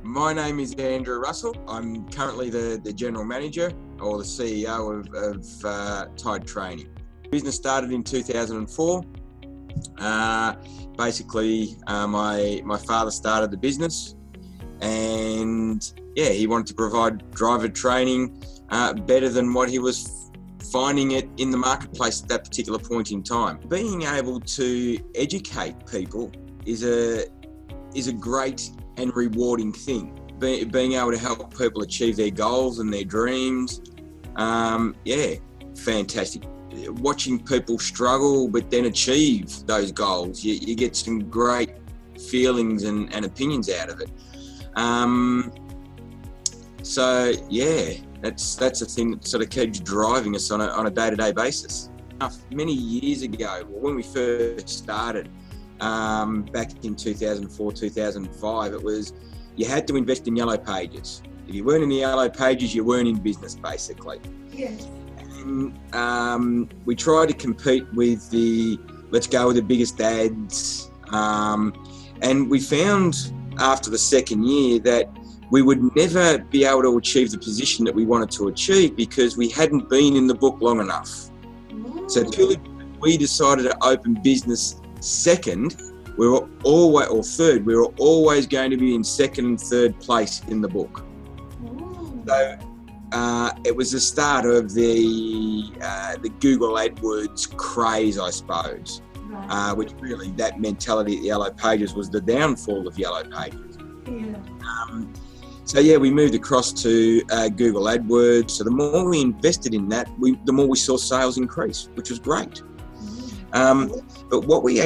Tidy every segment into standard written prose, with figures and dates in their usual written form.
My name is Andrew Russell. I'm currently the General Manager or the CEO of Tide Training. The business started in 2004. Basically, my father started the business, and he wanted to provide driver training better than what he was finding it in the marketplace at that particular point in time. Being able to educate people is a great and rewarding thing. Being able to help people achieve their goals and their dreams, fantastic. Watching people struggle but then achieve those goals, you get some great feelings and opinions out of it. That's a thing that sort of keeps driving us on a day-to-day basis. Many years ago, when we first started, back in 2004, 2005, it was you had to invest in yellow pages. If you weren't in the yellow pages, you weren't in business, basically. Yes. And we tried to compete with let's go with the biggest ads. And we found after the second year that we would never be able to achieve the position that we wanted to achieve because we hadn't been in the book long enough. So purely we decided to open business second, we were always going to be in second and third place in the book. So it was the start of the Google AdWords craze, I suppose, which really, that mentality at Yellow Pages was the downfall of Yellow Pages. Yeah. We moved across to Google AdWords. So the more we invested in that, the more we saw sales increase, which was great. But what we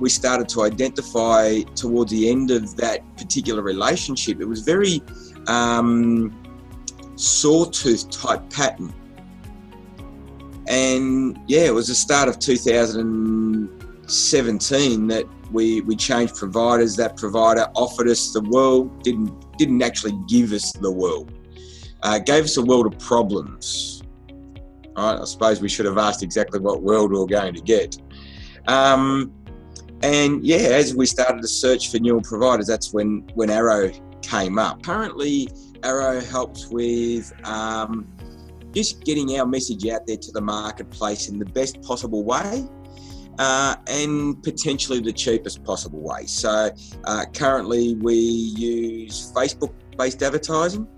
started to identify towards the end of that particular relationship, it was very sawtooth type pattern. And it was the start of 2017 that we changed providers. That provider offered us the world, didn't actually give us the world. Gave us a world of problems. All right, I suppose we should have asked exactly what world we were going to get. As we started to search for newer providers, that's when Arrow came up. Currently, Arrow helps with just getting our message out there to the marketplace in the best possible way, and potentially the cheapest possible way. So currently we use Facebook-based advertising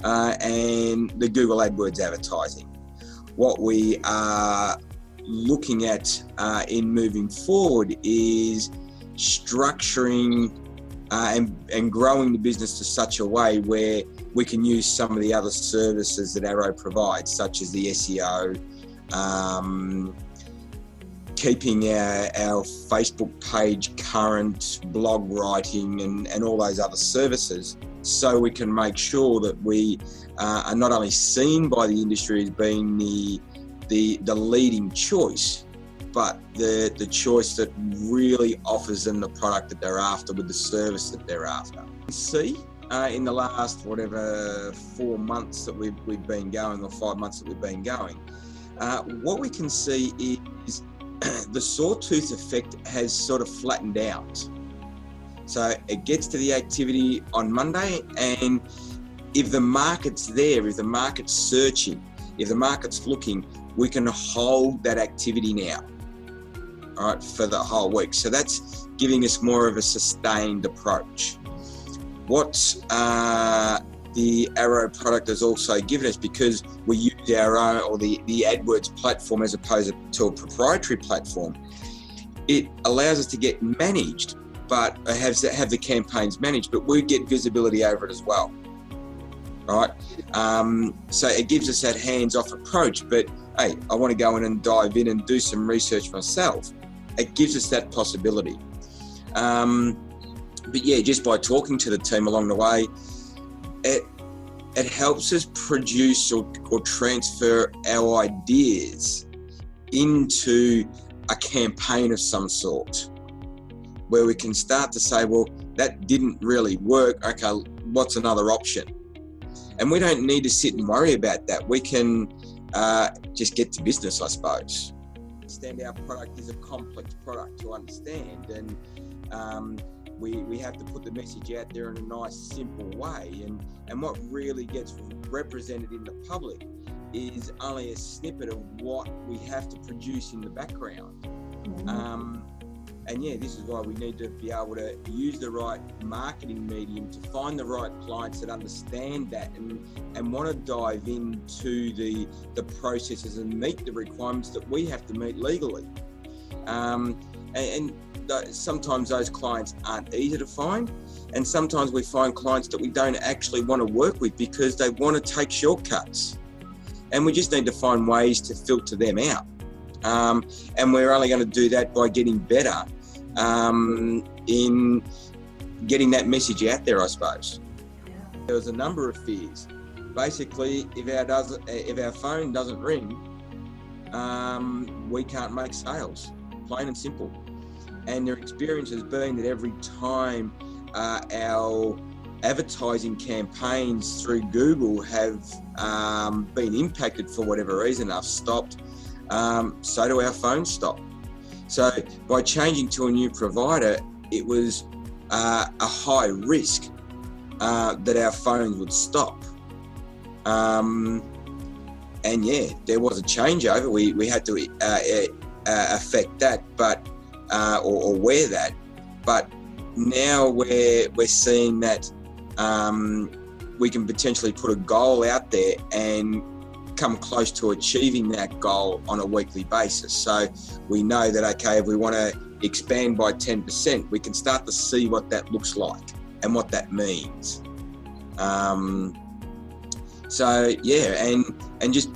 and the Google AdWords advertising. What we are looking at in moving forward is structuring and growing the business to such a way where we can use some of the other services that Arrow provides, such as the SEO, keeping our Facebook page current, blog writing, and all those other services, so we can make sure that we are not only seen by the industry as being the leading choice, but the choice that really offers them the product that they're after with the service that they're after. See, in the last 4 months that we've been going, or 5 months that we've been going, what we can see is the sawtooth effect has sort of flattened out. So it gets to the activity on Monday, and if the market's there, if the market's searching, if the market's looking, we can hold that activity now, all right, for the whole week. So that's giving us more of a sustained approach. What the Arrow product has also given us, because we use our own, or the AdWords platform as opposed to a proprietary platform, it allows us to get managed, but have the campaigns managed, but we get visibility over it as well. Right, so it gives us that hands-off approach. But hey, I want to go in and dive in and do some research myself. It gives us that possibility. Just by talking to the team along the way, it helps us produce or transfer our ideas into a campaign of some sort, where we can start to say, well, that didn't really work. Okay, what's another option? And we don't need to sit and worry about that. We can just get to business, I suppose. Understand our product is a complex product to understand, and we have to put the message out there in a nice, simple way. And what really gets represented in the public is only a snippet of what we have to produce in the background. And yeah, this is why we need to be able to use the right marketing medium to find the right clients that understand that and want to dive into the processes and meet the requirements that we have to meet legally. Sometimes those clients aren't easy to find, and sometimes we find clients that we don't actually want to work with because they want to take shortcuts, and we just need to find ways to filter them out. And we're only going to do that by getting better in getting that message out there, I suppose. There was a number of fears. Basically, if our phone doesn't ring, we can't make sales, plain and simple. And their experience has been that every time our advertising campaigns through Google have been impacted for whatever reason, have stopped, so do our phones stop. So by changing to a new provider, it was a high risk that our phones would stop. And yeah, there was a changeover. We had to affect that, but or wear that. But now we're seeing that we can potentially put a goal out there and come close to achieving that goal on a weekly basis. So we know that, okay, if we want to expand by 10%, we can start to see what that looks like and what that means. So yeah, and just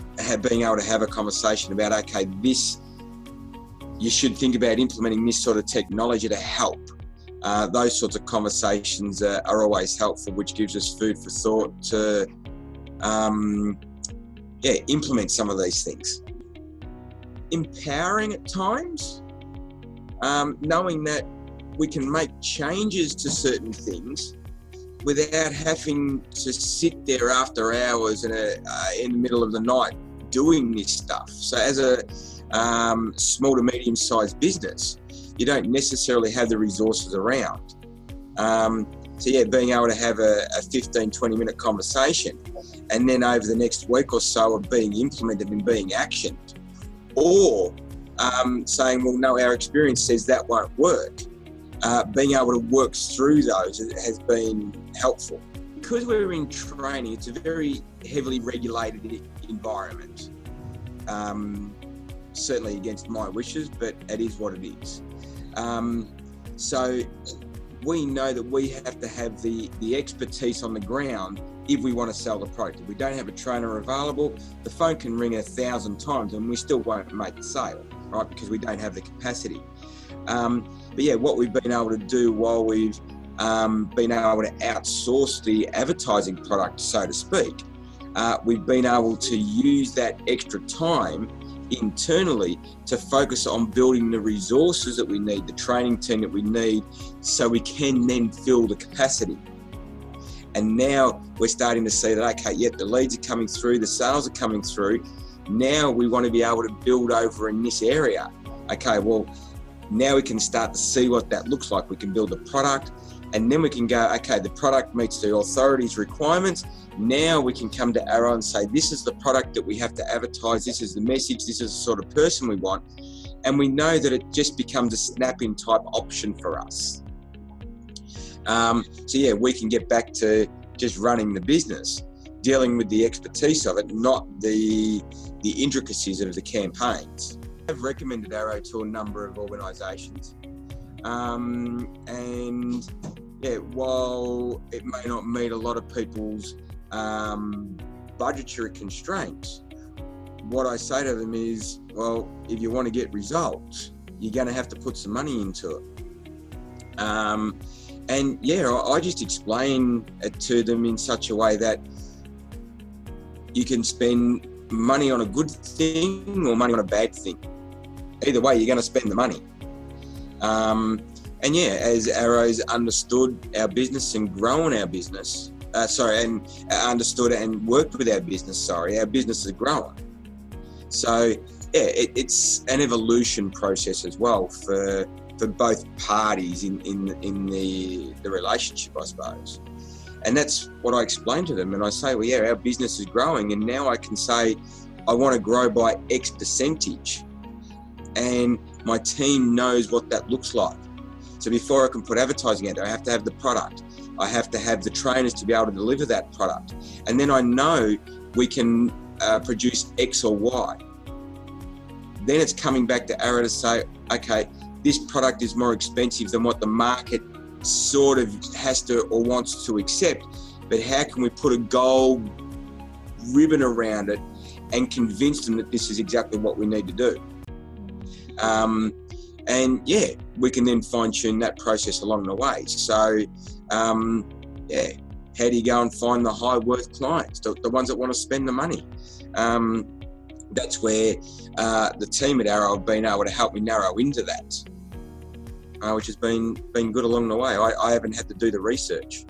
being able to have a conversation about, okay, you should think about implementing this sort of technology to help. Those sorts of conversations are always helpful, which gives us food for thought to implement some of these things. Empowering at times, knowing that we can make changes to certain things without having to sit there after hours in the middle of the night doing this stuff. So as a small to medium-sized business, you don't necessarily have the resources around. So yeah, being able to have a 15-20 minute conversation, and then over the next week or so of being implemented and being actioned, or saying, well, no, our experience says that won't work. Being able to work through those has been helpful. Because we're in training, it's a very heavily regulated environment. Certainly against my wishes, but it is what it is. So we know that we have to have the expertise on the ground if we want to sell the product. If we don't have a trainer available, the phone can ring 1,000 times and we still won't make the sale, right? Because we don't have the capacity. But yeah, what we've been able to do while we've been able to outsource the advertising product, so to speak, we've been able to use that extra time internally to focus on building the resources that we need, the training team that we need, so we can then fill the capacity. And now we're starting to see that, okay, yeah, the leads are coming through, the sales are coming through. Now we want to be able to build over in this area. Okay, well, now we can start to see what that looks like. We can build the product, and then we can go, okay, the product meets the authority's requirements. Now we can come to Arrow and say, this is the product that we have to advertise, this is the message, this is the sort of person we want. And we know that it just becomes a snap-in type option for us. So yeah, we can get back to just running the business, dealing with the expertise of it, not the intricacies of the campaigns. I've recommended Arrow to a number of organisations. And yeah, while it may not meet a lot of people's budgetary constraints, what I say to them is, well, if you want to get results, you're going to have to put some money into it. And yeah, I just explain it to them in such a way that you can spend money on a good thing or money on a bad thing. Either way, you're going to spend the money. And yeah, as Arrow's understood our business and grown our business, understood and worked with our business, our business has grown. So yeah, it's an evolution process as well for for both parties in the relationship, I suppose. And that's what I explain to them. And I say, well, yeah, our business is growing, and now I can say I want to grow by X percentage, and my team knows what that looks like. So before I can put advertising out there, I have to have the product. I have to have the trainers to be able to deliver that product. And then I know we can produce X or Y. Then it's coming back to Ara to say, okay, this product is more expensive than what the market sort of has to or wants to accept, but how can we put a gold ribbon around it and convince them that this is exactly what we need to do? And yeah, we can then fine-tune that process along the way. So yeah, how do you go and find the high worth clients, the ones that want to spend the money? That's where the team at Arrow have been able to help me narrow into that, which has been good along the way. I haven't had to do the research.